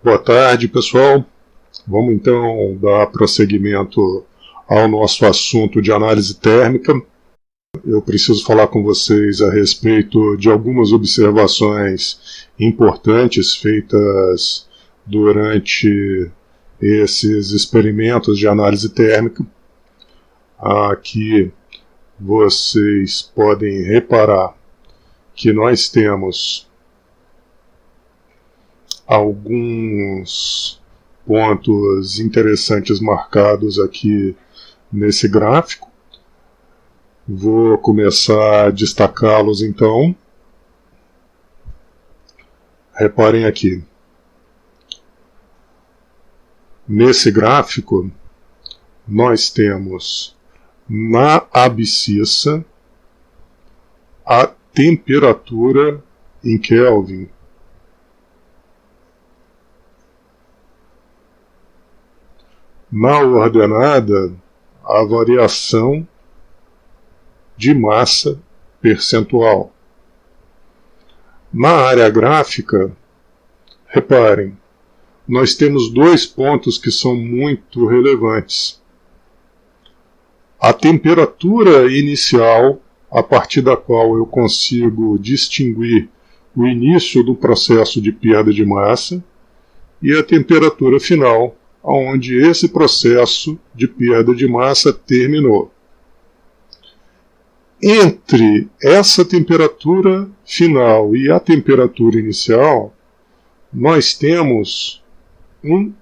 Boa tarde, pessoal. Vamos então dar prosseguimento ao nosso assunto de análise térmica. Eu preciso falar com vocês a respeito de algumas observações importantes feitas durante esses experimentos de análise térmica. Aqui vocês podem reparar que nós temos alguns pontos interessantes marcados aqui nesse gráfico. Vou começar a destacá-los então. Reparem aqui. Nesse gráfico, nós temos na abscissa a temperatura em Kelvin. Na ordenada, a variação de massa percentual. Na área gráfica, reparem, nós temos dois pontos que são muito relevantes. A temperatura inicial, a partir da qual eu consigo distinguir o início do processo de perda de massa, e a temperatura final, onde esse processo de perda de massa terminou. Entre essa temperatura final e a temperatura inicial, nós temos um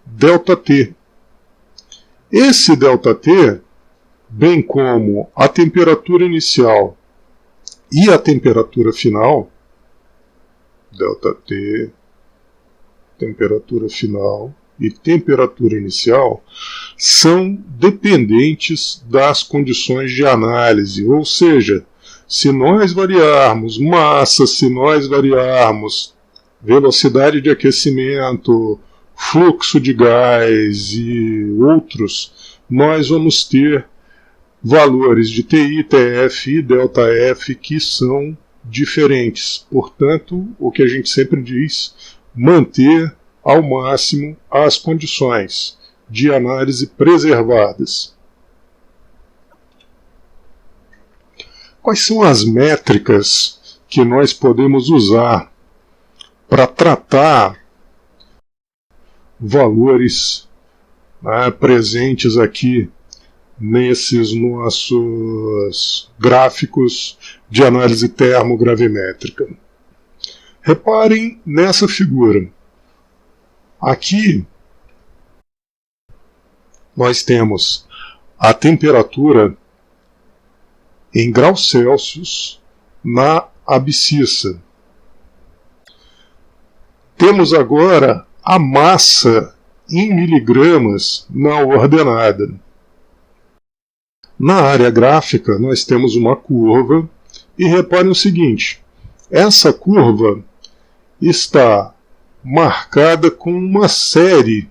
ΔT. Esse ΔT, bem como a temperatura inicial e a temperatura final, ΔT, temperatura final e temperatura inicial, são dependentes das condições de análise, ou seja, se nós variarmos massa, se nós variarmos velocidade de aquecimento, fluxo de gás e outros, nós vamos ter valores de TI, TF e ΔF que são diferentes. Portanto, o que a gente sempre diz, manter ao máximo as condições de análise preservadas. Quais são as métricas que nós podemos usar para tratar valores presentes aqui nesses nossos gráficos de análise termogravimétrica? Reparem nessa figura. Aqui nós temos a temperatura em graus Celsius na abscissa. Temos agora a massa em miligramas na ordenada. Na área gráfica nós temos uma curva e reparem o seguinte, essa curva está marcada com uma série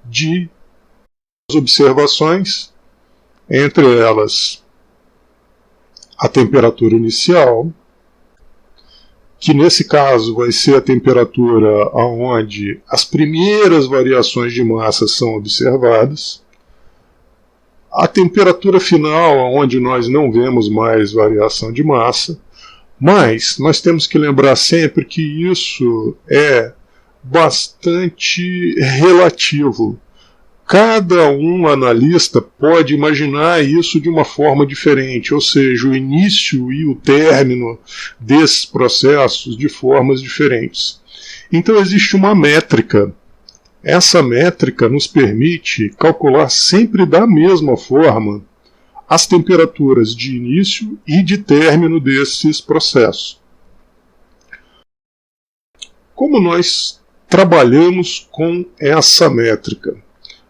de observações, entre elas a temperatura inicial, que nesse caso vai ser a temperatura onde as primeiras variações de massa são observadas, a temperatura final, onde nós não vemos mais variação de massa, mas nós temos que lembrar sempre que isso é bastante relativo. Cada analista pode imaginar isso de uma forma diferente, ou seja, o início e o término desses processos de formas diferentes. Então existe uma métrica. Essa métrica nos permite calcular sempre da mesma forma as temperaturas de início e de término desses processos. Como nós trabalhamos com essa métrica?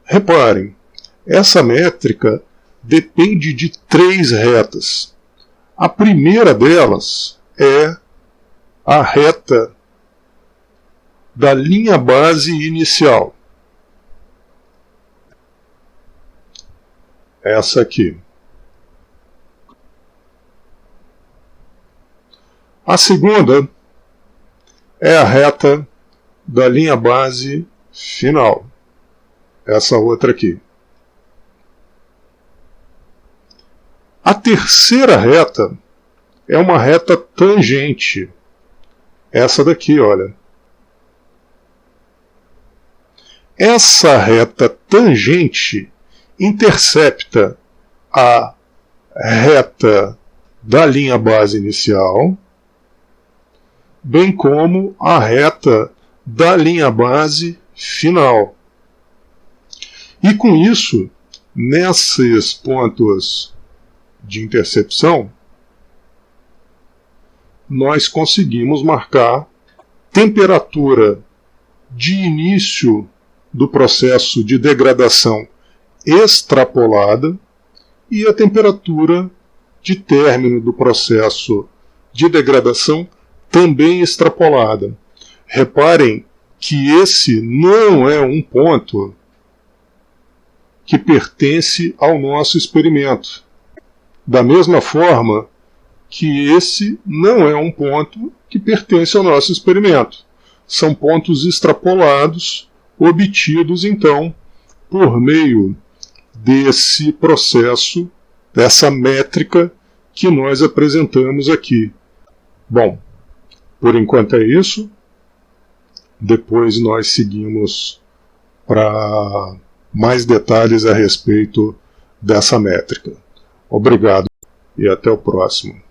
Reparem, essa métrica depende de três retas. A primeira delas é a reta da linha base inicial. Essa aqui. A segunda é a reta da linha base final. Essa outra aqui. A terceira reta é uma reta tangente. Essa daqui, olha. Essa reta tangente intercepta a reta da linha base inicial, bem como a reta da linha base final. E com isso, nesses pontos de intercepção, nós conseguimos marcar temperatura de início do processo de degradação extrapolada e a temperatura de término do processo de degradação também extrapolada. Reparem que esse não é um ponto que pertence ao nosso experimento. Da mesma forma que esse não é um ponto que pertence ao nosso experimento. São pontos extrapolados, obtidos, então, por meio desse processo, dessa métrica que nós apresentamos aqui. Bom, por enquanto é isso. Depois nós seguimos para mais detalhes a respeito dessa métrica. Obrigado e até o próximo.